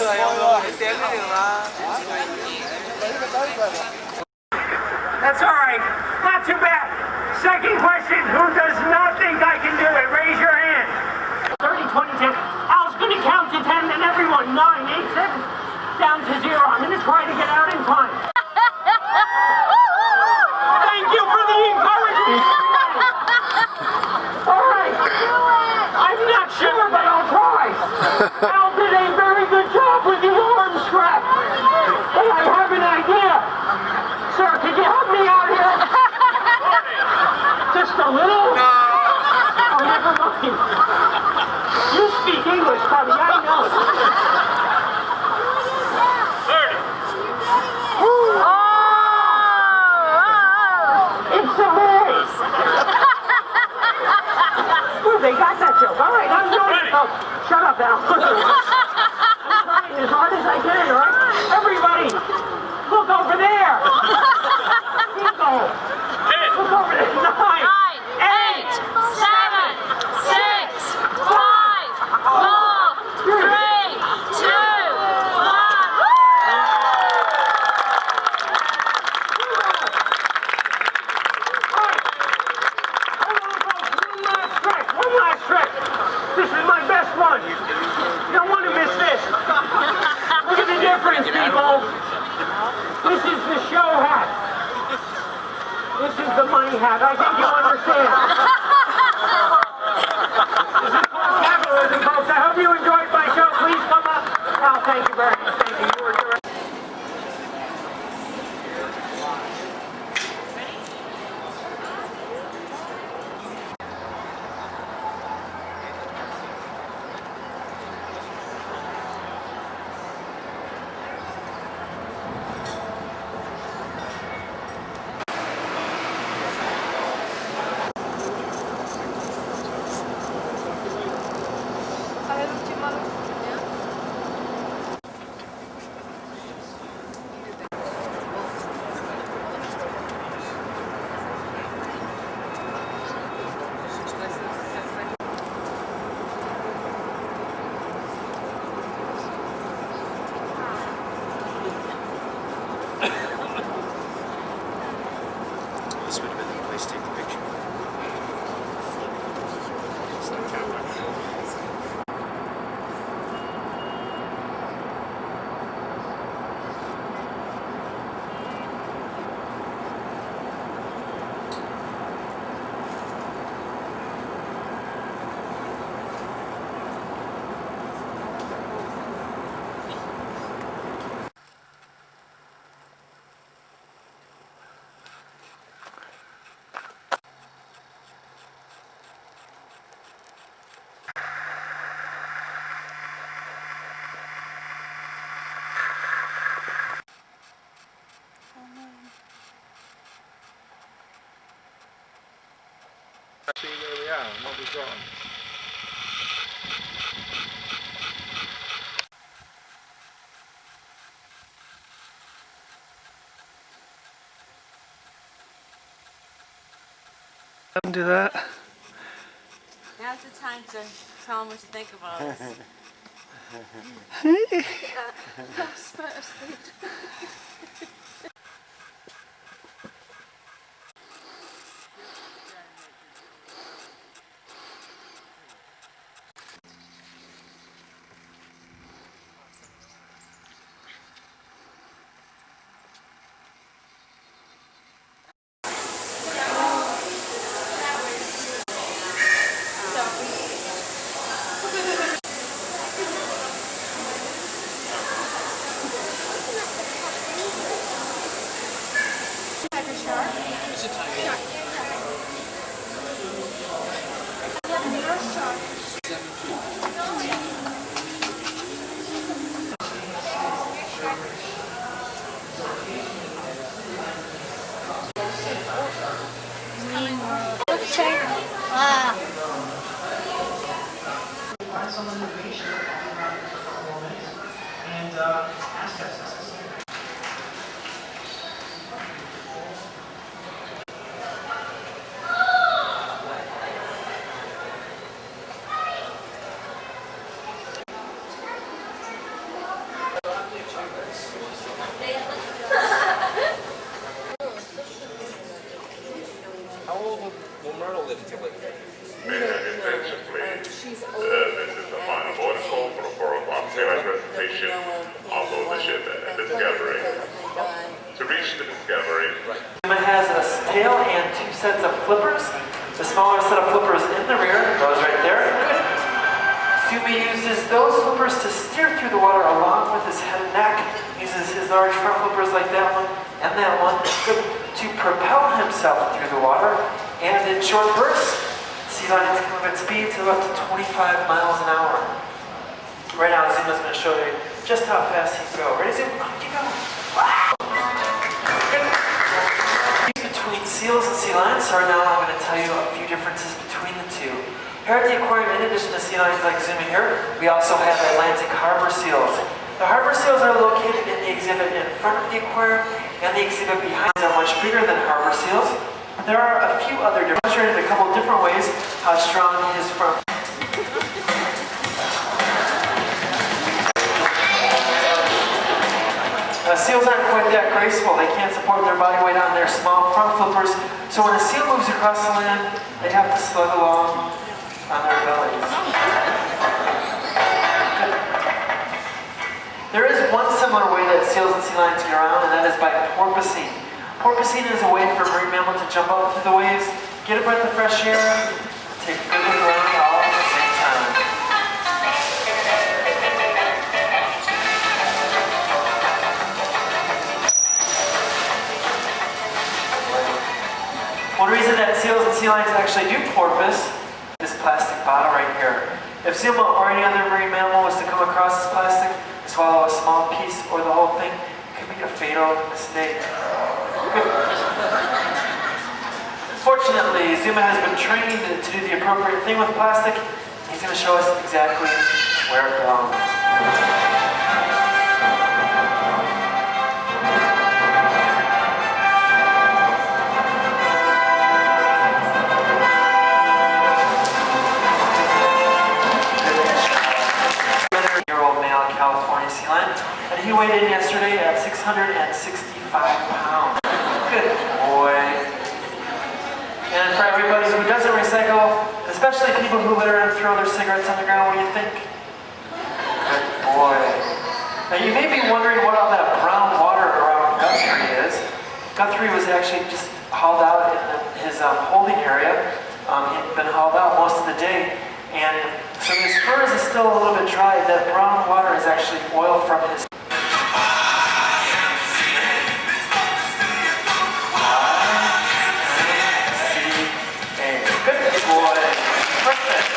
That's all right. Not too bad. Second question, who does not think I can do it? Raise your hand. 30, 20, 10. Al's going to count to 10, and everyone, 9, 8, 7, down to 0. I'm going to try to get out in time. Thank you for the encouragement. All right. I'm not sure, but I'll try. Al did a very good job with the arm strap. But I have an idea. Sir, could you help me out here? Just a little? No. Oh, never mind. You speak English, buddy. I know. 30. Oh! It's a race. Ooh, they got that joke. All right, I'm doing it. Oh, shut up, Al. I'm trying as hard as I can, all right? Everybody, look over there. Look over there. 9, 8, 7, 6, 5, 4, 3, 2, 1. One last trick. This is my best one. You don't want to miss this. Look at the difference, people. This is the show hat. This is the money hat. I think you understand. This is called capitalism, folks. I hope you enjoyed my show. Please come up. Al, thank you very much. Thank you. You were terrific. This would have been the place to take the picture. See where we are and what we've got. Do that. Now's the time to tell them what you think about us. How old will Myrtle live till like? May have your attention, please. This is the final boarding call for the 4 o'clock daylight presentation on board the ship at Discovery. To reach the Discovery, It has a tail and 2 sets of flippers. The smaller set of flippers in the rear goes right there. Zuma uses those flippers to steer through the water along with his head and neck. Uses his large front flippers like that one and that one to propel himself through the water. And in short bursts, sea lions can move at speeds of up to 25 miles an hour. Right now, Zuma's going to show you just how fast he can go. Ready, Zuma? Keep going. Between seals and sea lions, so right now I'm going to tell you a few differences between the two. Here at the aquarium, in addition to sea lions like Zuma here, we also have Atlantic harbor seals. The harbor seals are located in the exhibit in front of the aquarium, and the exhibit behind are much bigger than harbor seals. There are a few other differences. Demonstrated a couple different ways how strong he is from. Seals aren't quite that graceful. They can't support their body weight on their small front flippers, so when a seal moves across the land, they have to slug along on their bellies. There is one similar way that seals and sea lions get around, and that is by porpoising. Porpoising is a way for a marine mammal to jump up through the waves, get a breath of fresh air, take a good look around all at the same time. One reason that seals and sea lions actually do porpoise is this plastic bottle right here. If Zuma or any other marine mammal was to come across this plastic, swallow a small piece or the whole thing, it could be a fatal mistake. Fortunately, Zuma has been trained to do the appropriate thing with plastic. He's going to show us exactly where it belongs. California sea lion, and he weighed in yesterday at 665 pounds. Good boy. And for everybody who doesn't recycle, especially people who litter and throw their cigarettes on the ground, what do you think? Good boy. Now you may be wondering what all that brown water around Guthrie is. Guthrie was actually just hauled out in his holding area. He'd been hauled out most of the day. And so his fur is still a little bit dry. That brown water is actually oil from his. Good boy. Perfect.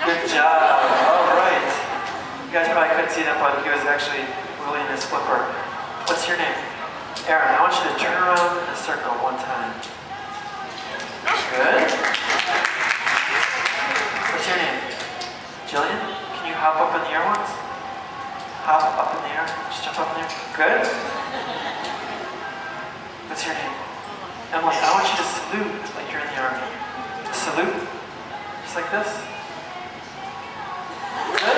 Good job. All right. You guys probably couldn't see that, but he was actually wiggling his flipper. What's your name? Aaron, I want you to turn around in a circle one time. Good. What's your name? Jillian? Can you hop up in the air once? Hop up in the air. Just jump up in the air. Good. What's your name? Emily, I want you to salute like you're in the army. Just salute. Just like this. Good.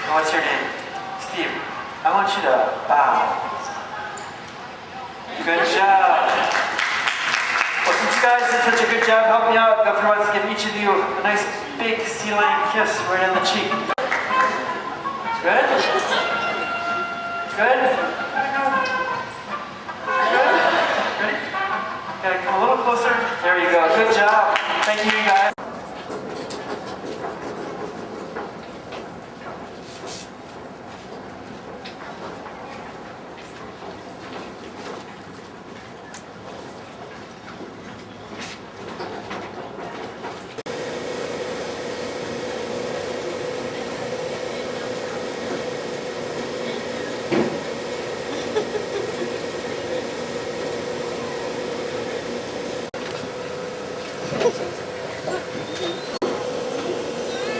And what's your name? Steve. I want you to bow. Good job. Well, since you guys did such a good job helping me out, Guthrie wants to give each of you a nice big sea lion kiss right on the cheek. Good? Good? Good? Ready? Gotta come a little closer. There you go. Good job. Thank you, guys.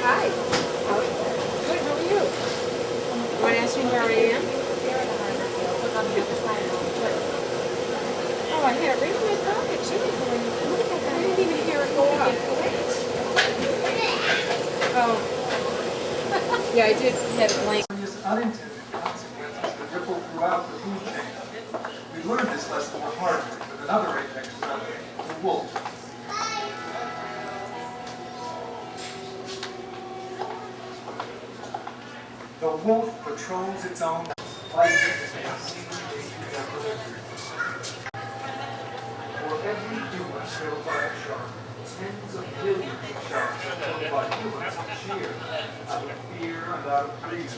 Hi. Good, how are you? You want to ask me where I am? Look on the other side. Oh, I had it right in my pocket. Jeez, look at that. I didn't even hear it go off. Oh. Yeah, I did have a blank. Unintended consequences that ripple throughout the food chain. We learned this lesson the hard way with another apex predator, the wolf. The wolf patrols its own life. For every human killed by a shark, tens of millions of sharks are killed by humans each year, out of fear and out of greed.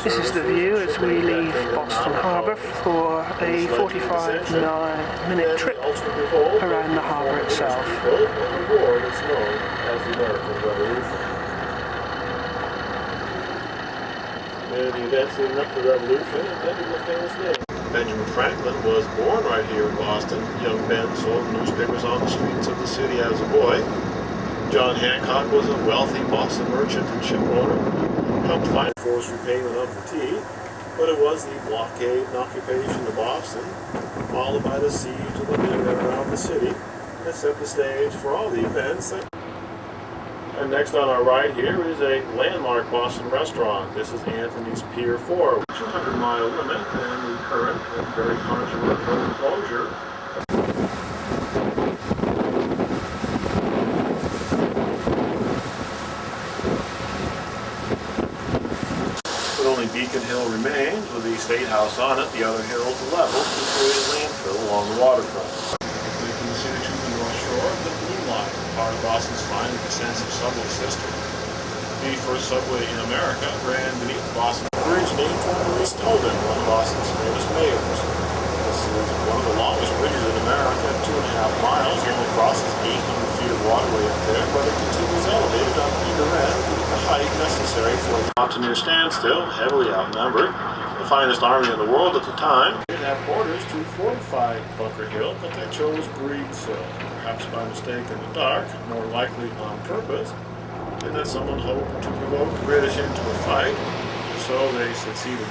This is the view as we leave Boston Harbour for a 45-minute trip around the harbour itself. The events leading up to the Revolution and then the famous name. Benjamin Franklin was born right here in Boston. Young Ben sold newspapers on the streets of the city as a boy. John Hancock was a wealthy Boston merchant and ship owner. Helped find forced repayment of the tea, but it was the blockade and occupation of Boston, followed by the siege of the Minutemen around the city, that set the stage for all the events. And next on our right here is a landmark Boston restaurant. This is Anthony's Pier 4, 200-mile limit and the current and very controversial closure. Beacon Hill remains with the State House on it, the other hills level to create a landfill along the waterfront. We can see to the North Shore of the Blue Line, part of Boston's fine and extensive subway system. The first subway in America ran beneath Boston Bridge named for Maurice Tobin, one of Boston's famous mayors. This is one of the longest bridges in America, 2.5 miles. It only crosses 800 feet of waterway up there, but it continues elevated on either end to the height necessary for the near standstill, heavily outnumbered. The finest army in the world at the time. They didn't have orders to fortify Bunker Hill, but they chose Breed's Hill, perhaps by mistake in the dark, more likely on purpose, and that someone hoped to provoke the British into a fight, so they succeeded.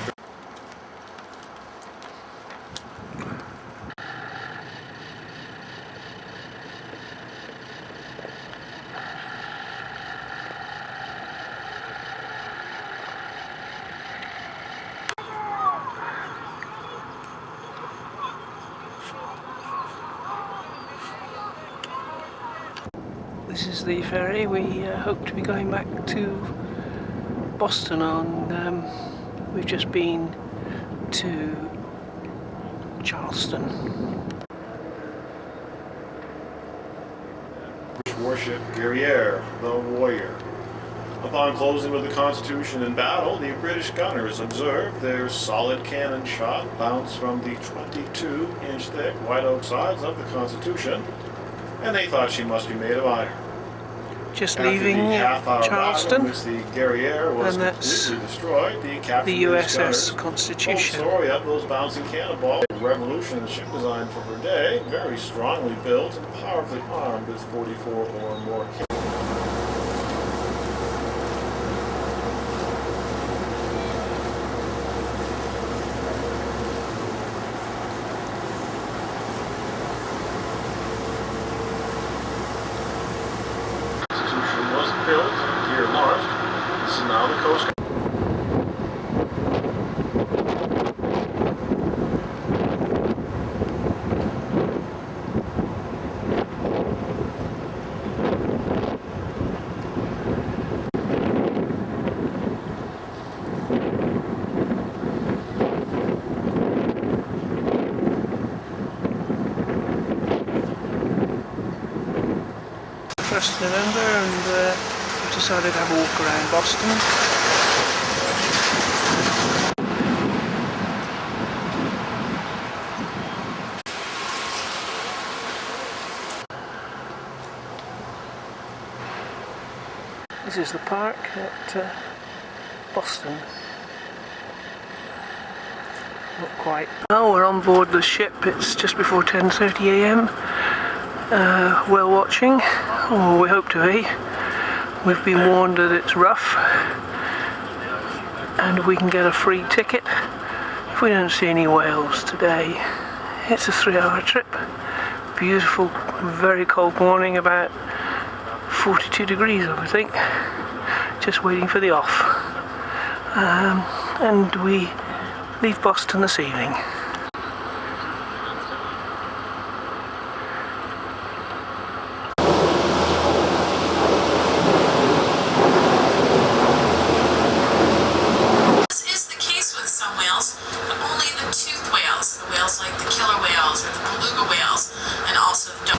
This is the ferry. We hope to be going back to Boston on. We've just been to Charleston. Warship Guerriere, the Warrior. Upon closing with the Constitution in battle, the British gunners observed their solid cannon shot bounce from the 22-inch thick white oak sides of the Constitution, and they thought she must be made of iron. Just After leaving the half-hour Charleston, battle in which the Guerriere was and that's completely destroyed, the captured the British USS gunners Constitution. told the story of those bouncing cannonballs. A revolution in the ship design for her day, very strongly built and powerfully armed with 44 or more cannons. Was built and gear launched. This is now the Coast Guard. November, and we've decided to have a walk around Boston. This is the park at Boston. Not quite. Now we're on board the ship. It's just before 10:30 a.m. Whale watching, or we hope to be. We've been warned that it's rough, and we can get a free ticket if we don't see any whales today. It's a 3-hour trip. Beautiful, very cold morning, about 42 degrees I think. Just waiting for the off. And we leave Boston this evening.